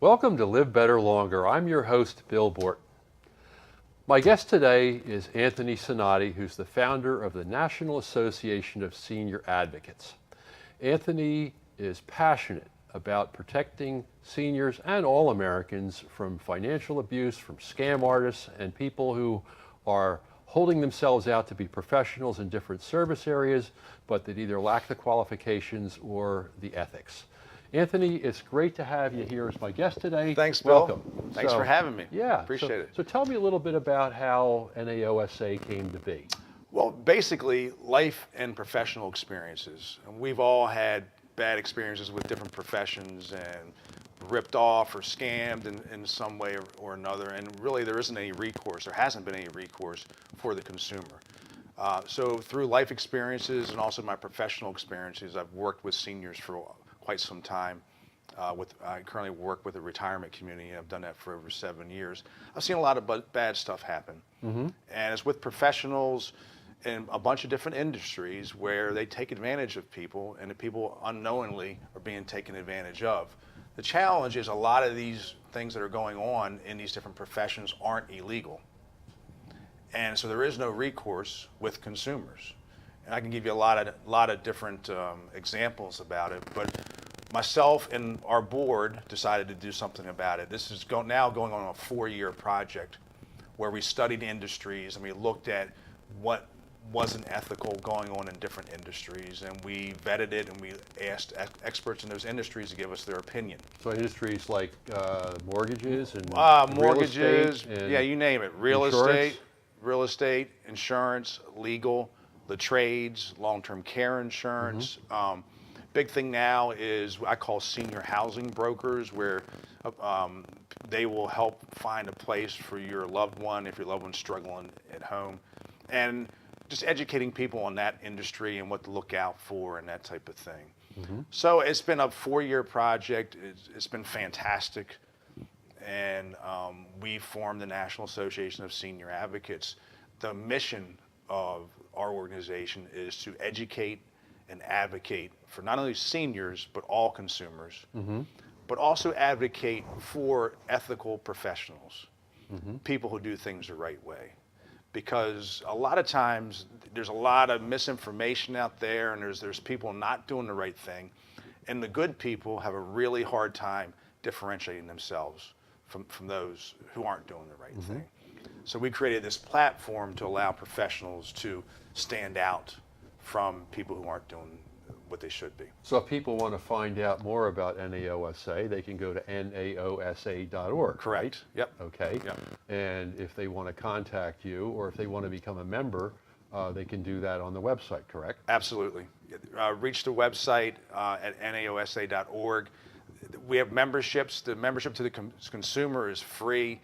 Welcome to Live Better Longer. I'm your host, Bill Borton. My guest today is Anthony Cinotti, who's the founder of the National Association of Senior Advocates. Anthony is passionate about protecting seniors and all Americans from financial abuse, from scam artists, and people who are holding themselves out to be professionals in different service areas, but that either lack the qualifications or the ethics. Anthony, it's great to have you here as my guest today. Thanks, Bill. Welcome. Thanks for having me. Yeah. Appreciate it. So tell me a little bit about how NAOSA came to be. Well, basically, life and professional experiences. And we've all had bad experiences with different professions and ripped off or scammed in some way or another. And really, there isn't any recourse, there hasn't been any recourse for the consumer. So through life experiences and also my professional experiences, I've worked with seniors for quite some time. I currently work with the retirement community. I've done that for over 7 years. I've seen a lot of bad stuff happen. And it's with professionals in a bunch of different industries where they take advantage of people, and the people unknowingly are being taken advantage of. The challenge is a lot of these things that are going on in these different professions aren't illegal. And so there is no recourse with consumers. And I can give you a lot of different examples about it, but myself and our board decided to do something about it. This is now going on a 4-year project where we studied industries and we looked at what wasn't ethical going on in different industries, and we vetted it and we asked experts in those industries to give us their opinion. So industries like mortgages and mortgages, real estate and yeah, you name it. Real estate, insurance, legal, the trades, long-term care insurance. Big thing now is I call senior housing brokers, where they will help find a place for your loved one if your loved one's struggling at home, and just educating people on that industry and what to look out for and that type of thing. So it's been a 4-year project. It's been fantastic. And we formed the National Association of Senior Advocates. The mission of our organization is to educate and advocate for not only seniors, but all consumers, but also advocate for ethical professionals, people who do things the right way. Because a lot of times there's a lot of misinformation out there, and there's people not doing the right thing, and the good people have a really hard time differentiating themselves from those who aren't doing the right thing. So we created this platform to allow professionals to stand out from people who aren't doing what they should be. So if people want to find out more about NAOSA, they can go to naosa.org. Correct. Right? Yep. Okay. Yep. And if they want to contact you, or if they want to become a member, they can do that on the website, correct? Absolutely. Reach the website at naosa.org. We have memberships. The membership to the consumer is free.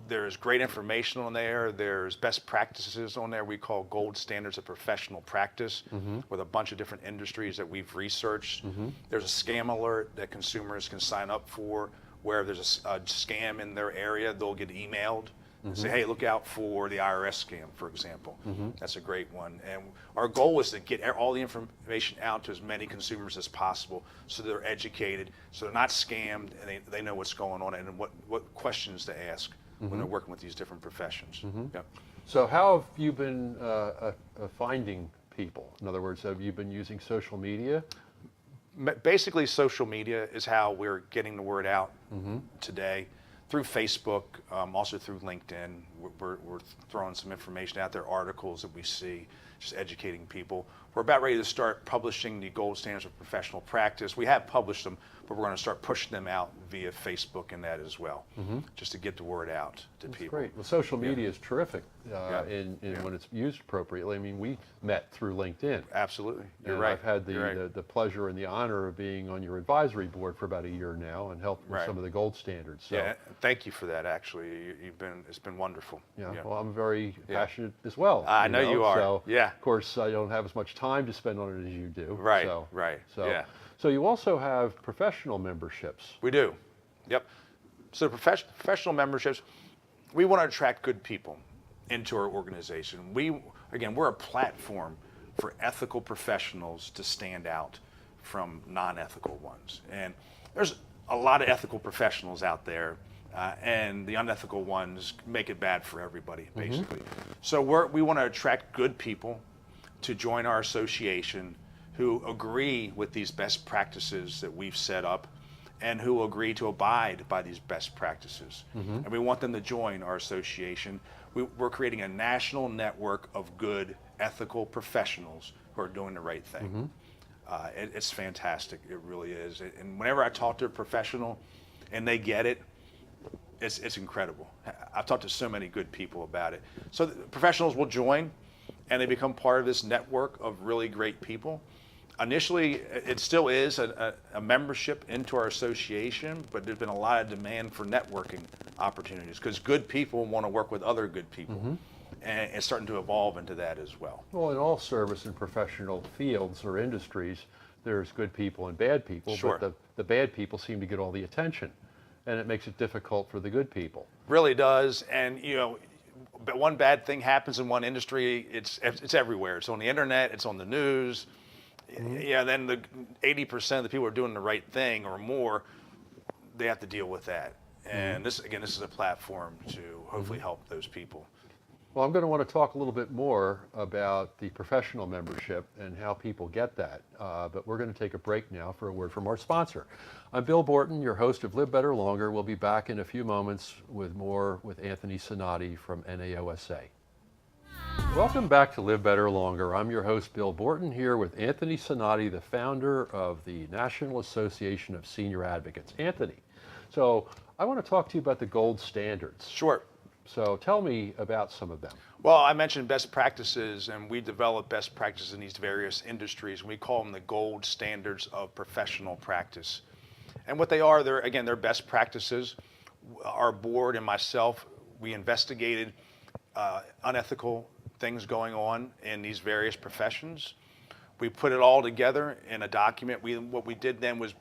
There's great information on there. There's best practices on there we call gold standards of professional practice, with a bunch of different industries that we've researched. There's a scam alert that consumers can sign up for, where there's a scam in their area, they'll get emailed and say, hey, look out for the IRS scam, for example. That's a great one. And our goal is to get all the information out to as many consumers as possible, so they're educated, so they're not scammed, and they know what's going on and what questions to ask when they're working with these different professions. Yep. So how have you been finding people? In other words, have you been using social media? Basically, social media is how we're getting the word out today, through Facebook, also through LinkedIn. We're throwing some information out there, articles that we see, just educating people. We're about ready to start publishing the gold standards of professional practice. We have published them, but we're going to start pushing them out via Facebook and that as well, just to get the word out to people. Great. Well, social media is terrific when it's used appropriately. I mean, we met through LinkedIn. Absolutely. You're And right. I've had You're the pleasure and the honor of being on your advisory board for about a year now and helped with some of the gold standards. So, Yeah, thank you for that. Actually, it's been wonderful. well, I'm very passionate as well. I know you are. So, Yeah. of course, I don't have as much time to spend on it as you do. Right. So, Right. So, Yeah. so you also have professional memberships. We do. Yep. So professional memberships, we want to attract good people into our organization. We're a platform for ethical professionals to stand out from non-ethical ones. And there's a lot of ethical professionals out there, and the unethical ones make it bad for everybody, basically. So we want to attract good people to join our association who agree with these best practices that we've set up and who agree to abide by these best practices. And we want them to join our association. We're creating a national network of good, ethical professionals who are doing the right thing. It's fantastic, it really is. And whenever I talk to a professional and they get it, it's incredible. I've talked to so many good people about it. So the professionals will join and they become part of this network of really great people. Initially, it still is a membership into our association, but there's been a lot of demand for networking opportunities because good people want to work with other good people. And it's starting to evolve into that as well. Well, in all service and professional fields or industries, there's good people and bad people, but the bad people seem to get all the attention, and it makes it difficult for the good people. Really does, and but one bad thing happens in one industry, it's everywhere. It's on the internet, it's on the news. Then the 80% of the people are doing the right thing or more, they have to deal with that. And this is a platform to hopefully help those people. Well, I'm going to want to talk a little bit more about the professional membership and how people get that, but we're going to take a break now for a word from our sponsor. I'm Bill Borton, your host of Live Better Longer. We'll be back in a few moments with more with Anthony Cinotti from NAOSA. Welcome back to Live Better Longer. I'm your host, Bill Borton, here with Anthony Cinotti, the founder of the National Association of Senior Advocates. Anthony, so I want to talk to you about the gold standards. Sure. So tell me about some of them. Well, I mentioned best practices, and we develop best practices in these various industries. We call them the gold standards of professional practice. And what they are, they're best practices. Our board and myself, we investigated unethical things going on in these various professions. We put it all together in a document. What we did then was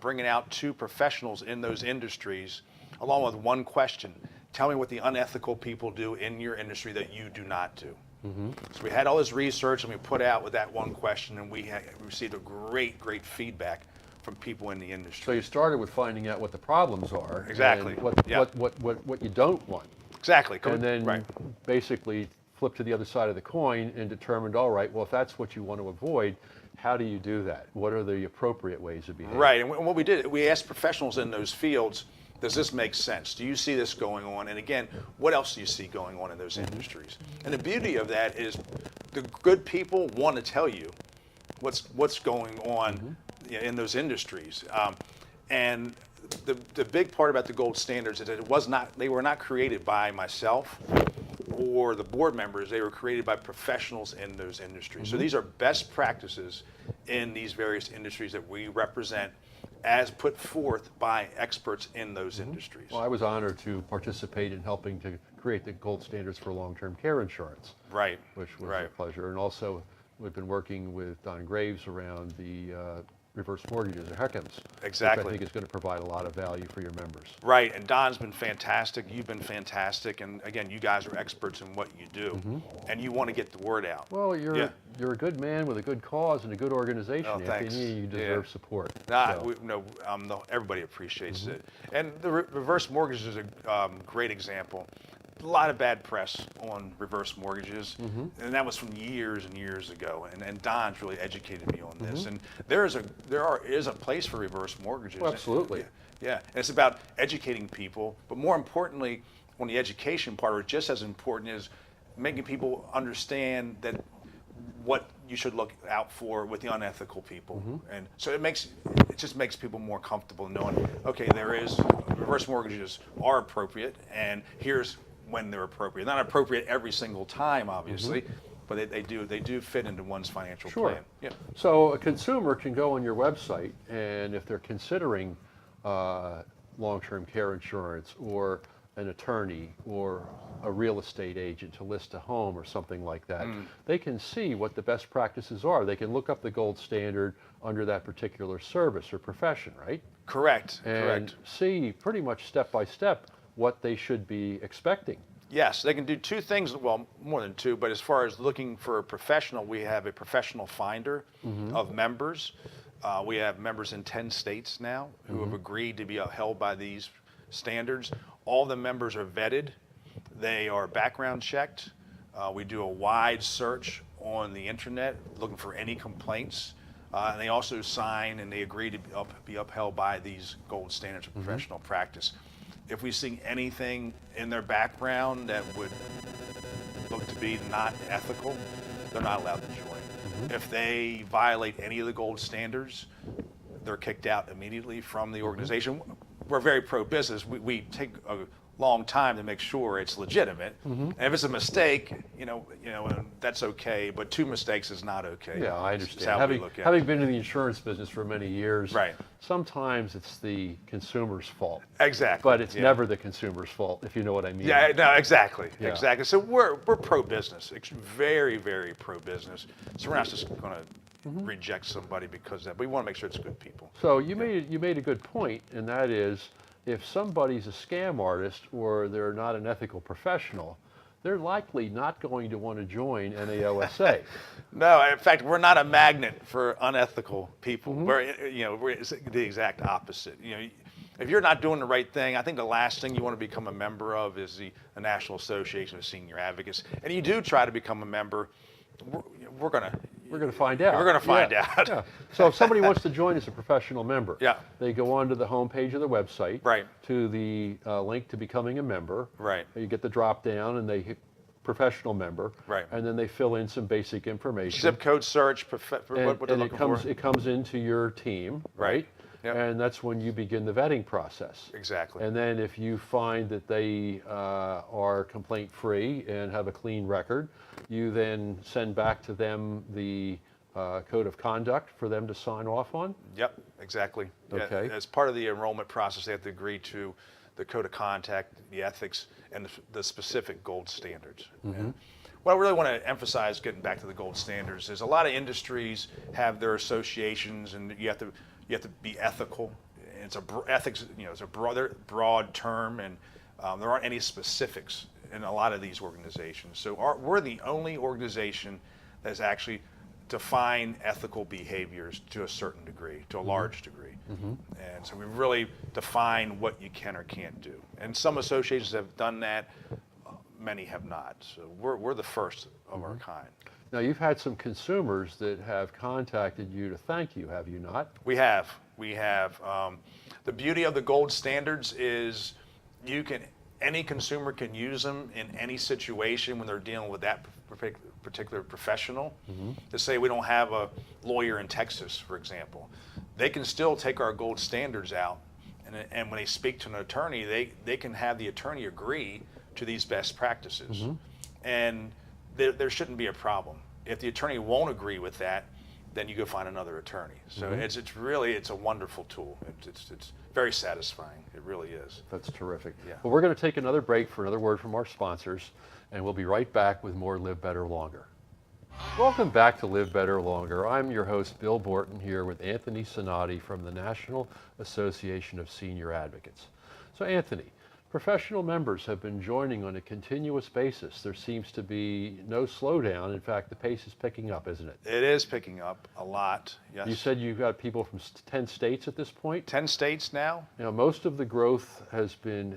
bringing out two professionals in those industries, along with one question. Tell me what the unethical people do in your industry that you do not do. So we had all this research and we put out with that one question, and we received a great feedback from people in the industry. So you started with finding out what the problems are. Exactly. And what you don't want. Exactly. And then basically flipped to the other side of the coin and determined, all right, well, if that's what you want to avoid, how do you do that? What are the appropriate ways of behaving? Right, and what we did, we asked professionals in those fields, does this make sense? Do you see this going on? And again, what else do you see going on in those industries? And the beauty of that is the good people want to tell you what's going on in those industries. And the big part about the gold standards is that they were not created by myself or the board members. They were created by professionals in those industries. So these are best practices in these various industries that we represent as put forth by experts in those industries. Well, I was honored to participate in helping to create the gold standards for long-term care insurance. Right. Which was a pleasure. And also, we've been working with Don Graves around the reverse mortgages, or HECMs. Exactly. Which I think is going to provide a lot of value for your members. Right, and Don's been fantastic, you've been fantastic, and again, you guys are experts in what you do, and you want to get the word out. Well, you're a good man with a good cause and a good organization. Oh, thanks. You deserve support. Everybody appreciates it. And the reverse mortgage is a great example. A lot of bad press on reverse mortgages, and that was from years and years ago. And Don's really educated me on this. And there is a place for reverse mortgages. Well, absolutely. Yeah, and it's about educating people, but more importantly, on the education part, or just as important, is making people understand that what you should look out for with the unethical people. And so it just makes people more comfortable knowing, okay, reverse mortgages are appropriate, and here's when they're appropriate. Not appropriate every single time, obviously, but they do fit into one's financial plan. Yeah. So a consumer can go on your website, and if they're considering long-term care insurance or an attorney or a real estate agent to list a home or something like that, they can see what the best practices are. They can look up the gold standard under that particular service or profession, right? Correct. And see pretty much step by step what they should be expecting. Yes, they can do two things, well, more than two, but as far as looking for a professional, we have a professional finder of members We have members in 10 states now who have agreed to be upheld by these standards. All the members are vetted. They are background checked. We do a wide search on the internet looking for any complaints. And they also sign and they agree to be upheld by these gold standards of professional practice. If we see anything in their background that would look to be not ethical, they're not allowed to join. If they violate any of the gold standards, they're kicked out immediately from the organization. We're very pro-business. We take a long time to make sure it's legitimate. And if it's a mistake, that's okay. But 2 mistakes is not okay. Yeah, I It's understand. how we look at Having it. been in the insurance business for many years, Right. sometimes it's the consumer's fault. Exactly. But it's yeah. never the consumer's fault, if you know what I mean. Yeah, no, exactly, Yeah. exactly. So we're pro-business, very, very pro-business. So we're not just going to reject somebody because of that. We want to make sure it's good people. So you made a good point, and that is, if somebody's a scam artist or they're not an ethical professional, they're likely not going to want to join NAOSA. No, in fact, we're not a magnet for unethical people. We're it's the exact opposite. If you're not doing the right thing, I think the last thing you want to become a member of is the National Association of Senior Advocates. And you do try to become a member, we're going to find out. We're going to find out. Yeah. So if somebody wants to join as a professional member, Yeah. they go onto the homepage of the website, Right. to the link to becoming a member. Right. You get the drop down and they hit professional member. Right. And then they fill in some basic information. Zip code search, what they're and looking for. it comes into your team, right? Yep. And that's when you begin the vetting process. Exactly. And then if you find that they are complaint free and have a clean record, you then send back to them the code of conduct for them to sign off on. Yep, exactly. Okay. Yeah, as part of the enrollment process, they have to agree to the code of conduct, the ethics, and the specific gold standards. And what I really want to emphasize, getting back to the gold standards, is a lot of industries have their associations, and you have to be ethical. It's ethics, it's a broad term, and there aren't any specifics in a lot of these organizations. So we're the only organization that's actually define ethical behaviors to a certain degree, to a large degree. And so we really define what you can or can't do. And some associations have done that, many have not. So we're the first of our kind. Now, you've had some consumers that have contacted you to thank you, have you not? We have. The beauty of the gold standards is any consumer can use them in any situation when they're dealing with that particular professional. To say we don't have a lawyer in Texas, for example, they can still take our gold standards out, and when they speak to an attorney, they can have the attorney agree to these best practices, and there shouldn't be a problem. If the attorney won't agree with that, then you go find another attorney. So it's a wonderful tool. It's very satisfying. It really is. That's terrific. Yeah. Well, we're going to take another break for another word from our sponsors, and we'll be right back with more Live Better Longer. Welcome back to Live Better Longer. I'm your host, Bill Borton, here with Anthony Cinotti from the National Association of Senior Advocates. So, Anthony, professional members have been joining on a continuous basis. There seems to be no slowdown. In fact, the pace is picking up, isn't it? It is picking up a lot, yes. You said you've got people from 10 states at this point? 10 states now. Now, most of the growth has been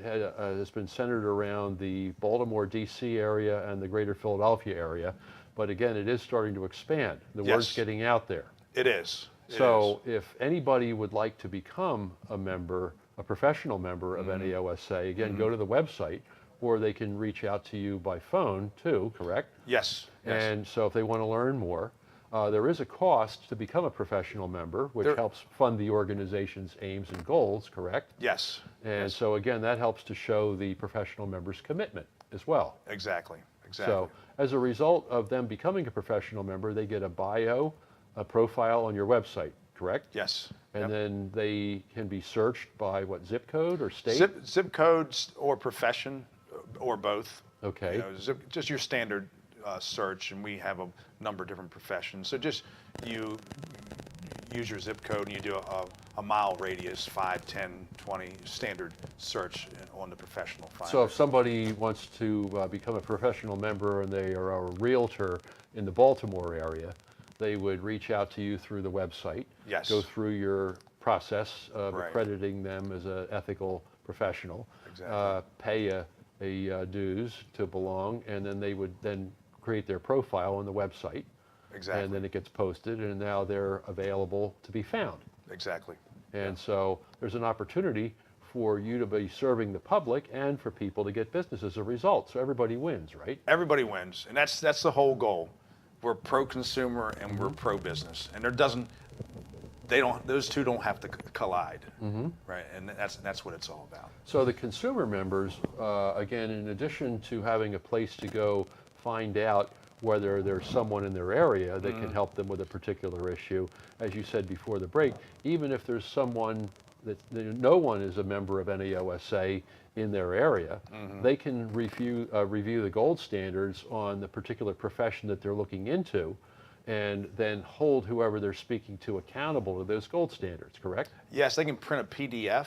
centered around the Baltimore, D.C. area and the greater Philadelphia area. But again, it is starting to expand. The word's getting out there. It is. So if anybody would like to become a member, a professional member of NAOSA, again, go to the website, or they can reach out to you by phone too, correct? Yes. And so if they want to learn more, there is a cost to become a professional member, which helps fund the organization's aims and goals, correct? Yes. And so again, that helps to show the professional member's commitment as well. Exactly. So as a result of them becoming a professional member, they get a bio, a profile on your website, correct? Yes. And then they can be searched by what, zip code or state? Zip codes or profession or both. Okay. Just your standard search, and we have a number of different professions. So just you use your zip code and you do a mile radius, 5, 10, 20 standard search on the professional finder. So if somebody wants to become a professional member and they are a realtor in the Baltimore area, they would reach out to you through the website, Yes. go through your process of Right. accrediting them as an ethical professional, Exactly. pay a dues to belong, and then they would then create their profile on the website. Exactly. And then it gets posted, and now they're available to be found. Exactly. And so there's an opportunity for you to be serving the public and for people to get business as a result. So everybody wins, right? Everybody wins, and that's the whole goal. We're pro-consumer and we're pro-business, and those two don't have to collide, right? And that's what it's all about. So the consumer members, again, in addition to having a place to go find out whether there's someone in their area that can help them with a particular issue, as you said before the break, even if there's someone that no one is a member of NAOSA in their area, they can review the gold standards on the particular profession that they're looking into, and then hold whoever they're speaking to accountable to those gold standards, correct? Yes, they can print a PDF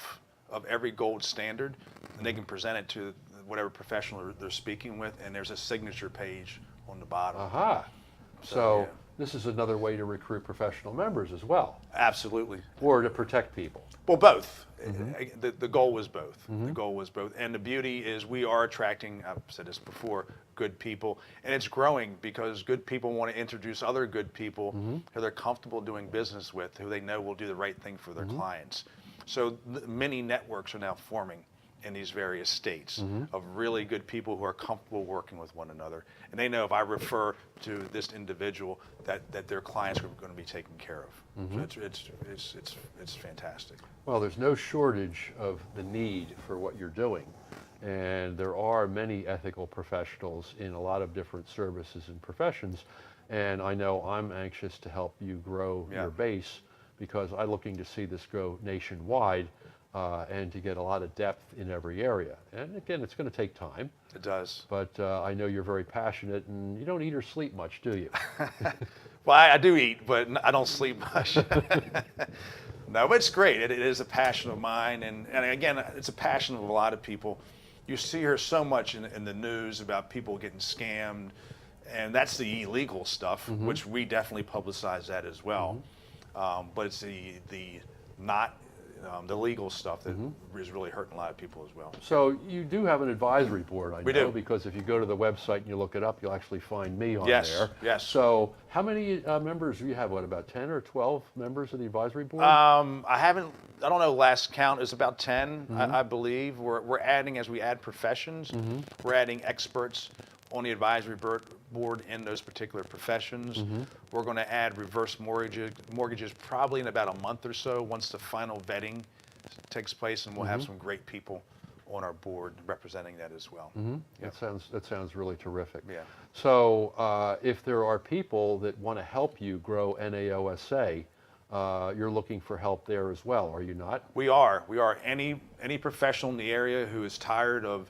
of every gold standard, and they can present it to whatever professional they're speaking with, and there's a signature page on the bottom. Aha. So yeah. this is another way to recruit professional members as well, Absolutely. or to protect people. Well, both. The goal was both. The goal was both. And the beauty is we are attracting, I've said this before, good people. And it's growing because good people want to introduce other good people who they're comfortable doing business with, who they know will do the right thing for their clients. So many networks are now forming in these various states of really good people who are comfortable working with one another. And they know if I refer to this individual that their clients are going to be taken care of. So it's fantastic. Well, there's no shortage of the need for what you're doing. And there are many ethical professionals in a lot of different services and professions. And I know I'm anxious to help you grow your base because I'm looking to see this grow nationwide and to get a lot of depth in every area. And again, it's going to take time. It does. But I know you're very passionate, and you don't eat or sleep much, do you? Well, I do eat, but I don't sleep much. No, but it's great. It is a passion of mine, and again, it's a passion of a lot of people. You see here so much in the news about people getting scammed, and that's the illegal stuff, which we definitely publicize that as well. But it's the not the legal stuff that is really hurting a lot of people as well. So you do have an advisory board, I know, We do. because if you go to the website and you look it up, you'll actually find me on Yes, there. yes. So how many members do you have? What, about 10 or 12 members of the advisory board? I don't know, last count is about 10, I believe. We're adding, as we add professions, we're adding experts on the advisory board in those particular professions. We're going to add reverse mortgages probably in about a month or so once the final vetting takes place, and we'll have some great people on our board representing that as well. That sounds really terrific. Yeah. So if there are people that want to help you grow NAOSA, you're looking for help there as well, are you not? We are. Any professional in the area who is tired of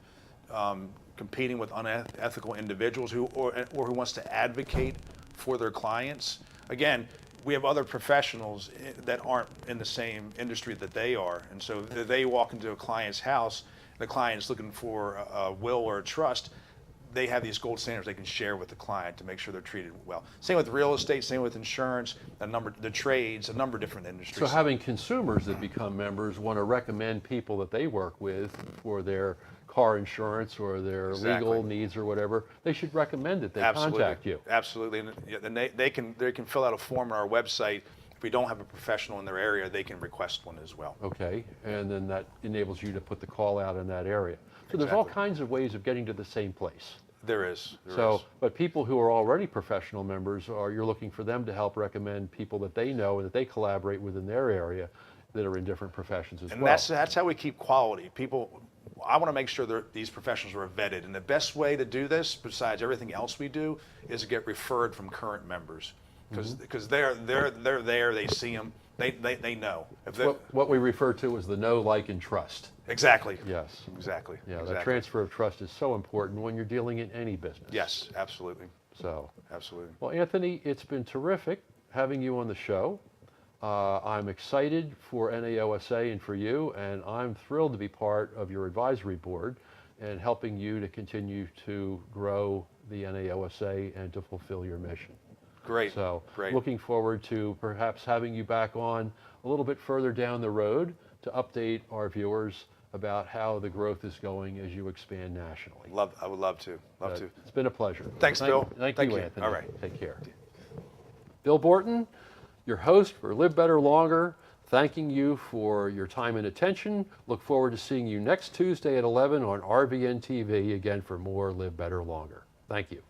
competing with unethical individuals or who wants to advocate for their clients. Again, we have other professionals that aren't in the same industry that they are, and so if they walk into a client's house, the client's looking for a will or a trust, they have these gold standards they can share with the client to make sure they're treated well. Same with real estate, same with insurance, the trades, a number of different industries. So having consumers that become members want to recommend people that they work with for their car insurance or their legal needs or whatever, they should recommend that they contact you. Absolutely, and they can fill out a form on our website. If we don't have a professional in their area, they can request one as well. Okay, and then that enables you to put the call out in that area. So there's all kinds of ways of getting to the same place. There is. But people who are already professional members, you're looking for them to help recommend people that they know and that they collaborate with in their area that are in different professions as well. And that's how we keep quality. I want to make sure that these professionals are vetted, and the best way to do this, besides everything else we do, is to get referred from current members, because they're there, they see them, they know. What we refer to as the know, like, and trust. Exactly. Yes. Exactly. Yeah, exactly. that transfer of trust is so important when you're dealing in any business. Yes, absolutely. So. Absolutely. Well, Anthony, it's been terrific having you on the show. I'm excited for NAOSA and for you, and I'm thrilled to be part of your advisory board and helping you to continue to grow the NAOSA and to fulfill your mission. Great. So Great. looking forward to perhaps having you back on a little bit further down the road to update our viewers about how the growth is going as you expand nationally. I would love to. Love to. It's been a pleasure. Thanks, Bill. Thank Thank you, you. Anthony. All right. Take care. Bill Borton, your host for Live Better Longer, thanking you for your time and attention. Look forward to seeing you next Tuesday at 11 on RVN TV again for more Live Better Longer. Thank you.